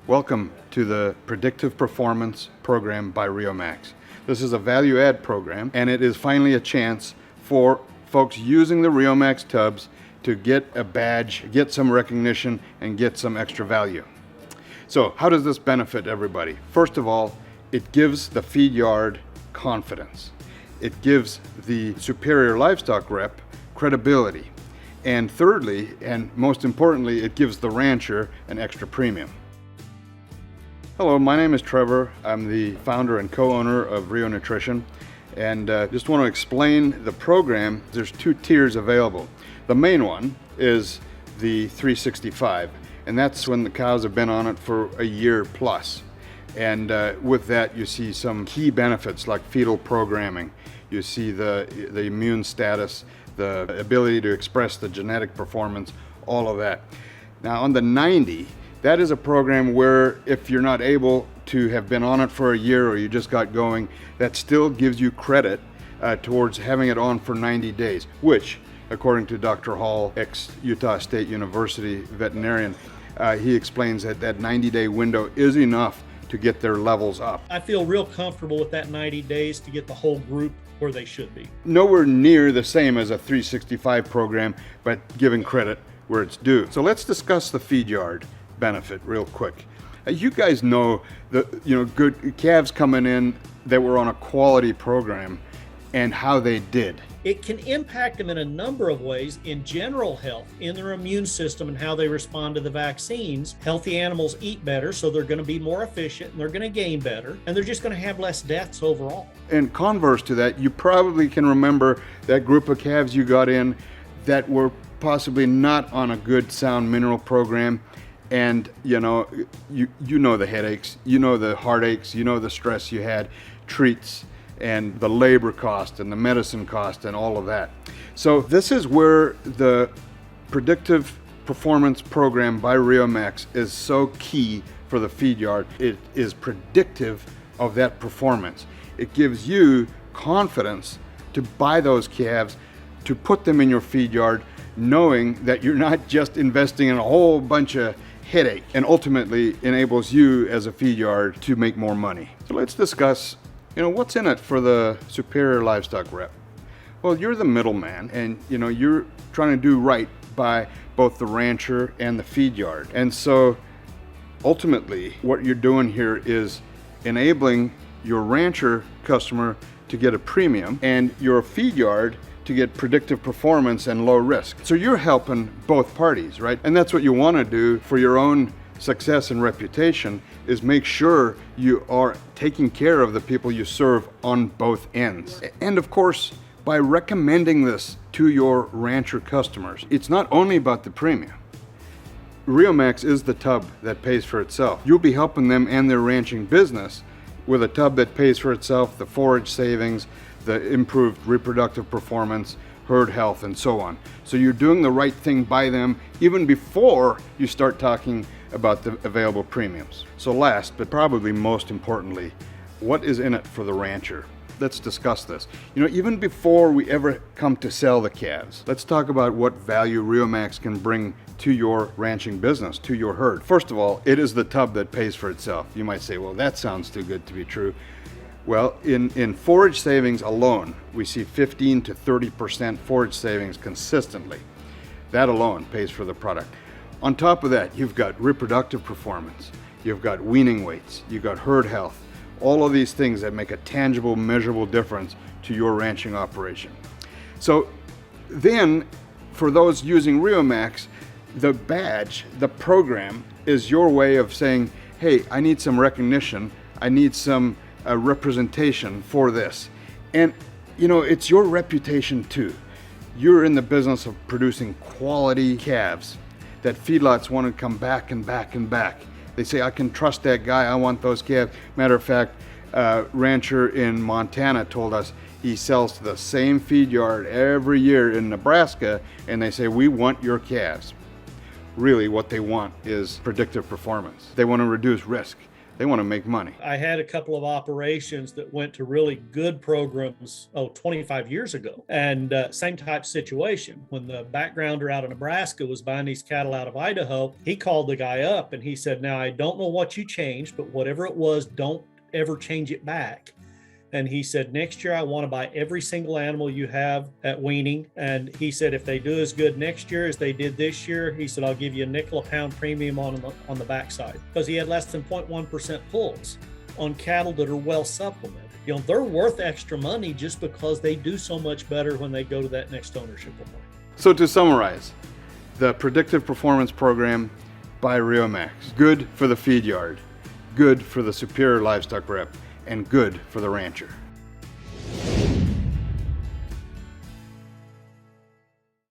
Welcome to the Predictive Performance program by Riomax. This is a value-add program, and it is finally a chance for folks using the Riomax tubs to get a badge, get some recognition, and get some extra value. So how does this benefit everybody? First of all, it gives the feed yard confidence. It gives the superior livestock rep credibility. And thirdly, and most importantly, it gives the rancher an extra premium. Hello, my name is Trevor. I'm the founder and co-owner of Rio Nutrition, and just want to explain the program. There's two tiers available. The main one is the 365, and that's when the cows have been on it for a year plus. And with that, you see some key benefits like fetal programming. You see the immune status, the ability to express the genetic performance, all of that. Now on the 90, that is a program where if you're not able to have been on it for a year or you just got going, that still gives you credit towards having it on for 90 days, which, according to Dr. Hall, ex-Utah State University veterinarian, he explains that that 90-day window is enough to get their levels up. I feel real comfortable with that 90 days to get the whole group where they should be. Nowhere near the same as a 365 program, but giving credit where it's due. So let's discuss the feed yard benefit real quick. You guys know good calves coming in that were on a quality program and how they did. It can impact them in a number of ways in general health, in their immune system and how they respond to the vaccines. Healthy animals eat better, so they're going to be more efficient and they're going to gain better, and they're just going to have less deaths overall. And converse to that, you probably can remember that group of calves you got in that were possibly not on a good sound mineral program. And you know the headaches, you know the heartaches, you know the stress you had, treats, and the labor cost and the medicine cost and all of that. So this is where the Predictive Performance program by Riomax is so key for the feed yard. It is predictive of that performance. It gives you confidence to buy those calves, to put them in your feed yard, knowing that you're not just investing in a whole bunch of headache, and ultimately enables you as a feed yard to make more money. So let's discuss, what's in it for the superior livestock rep. Well, you're the middleman, and you're trying to do right by both the rancher and the feed yard. And so ultimately what you're doing here is enabling your rancher customer to get a premium and your feed yard to get predictive performance and low risk. So you're helping both parties, right? And that's what you want to do for your own success and reputation, is make sure you are taking care of the people you serve on both ends. And of course, by recommending this to your rancher customers, it's not only about the premium. Riomax is the tub that pays for itself. You'll be helping them and their ranching business with a tub that pays for itself, the forage savings, the improved reproductive performance, herd health, and so on. So you're doing the right thing by them even before you start talking about the available premiums. So last, but probably most importantly, what is in it for the rancher? Let's discuss this. Even before we ever come to sell the calves, let's talk about what value Riomax can bring to your ranching business, to your herd. First of all, it is the tub that pays for itself. You might say, well, that sounds too good to be true. Well, in forage savings alone, we see 15 to 30% forage savings consistently. That alone pays for the product. On top of that, you've got reproductive performance, you've got weaning weights, you've got herd health, all of these things that make a tangible, measurable difference to your ranching operation. So then, for those using Riomax, the badge, the program, is your way of saying, hey, I need some recognition, I need some representation for this. And it's your reputation too. You're in the business of producing quality calves that feedlots want to come back and back and back. They say, I can trust that guy, I want those calves. Matter of fact, rancher in Montana told us he sells to the same feed yard every year in Nebraska, and they say, we want your calves. Really what they want is predictive performance. They want to reduce risk. They want to make money. I had a couple of operations that went to really good programs, 25 years ago. And same type situation. When the backgrounder out of Nebraska was buying these cattle out of Idaho, he called the guy up and he said, now, I don't know what you changed, but whatever it was, don't ever change it back. And he said, next year, I want to buy every single animal you have at weaning. And he said, if they do as good next year as they did this year, he said, I'll give you a nickel a pound premium on the backside. Because he had less than 0.1% pulls on cattle that are well supplemented. You know, they're worth extra money just because they do so much better when they go to that next ownership award. So to summarize, the Predictive Performance Program by Riomax, good for the feed yard, good for the superior livestock rep, and good for the rancher.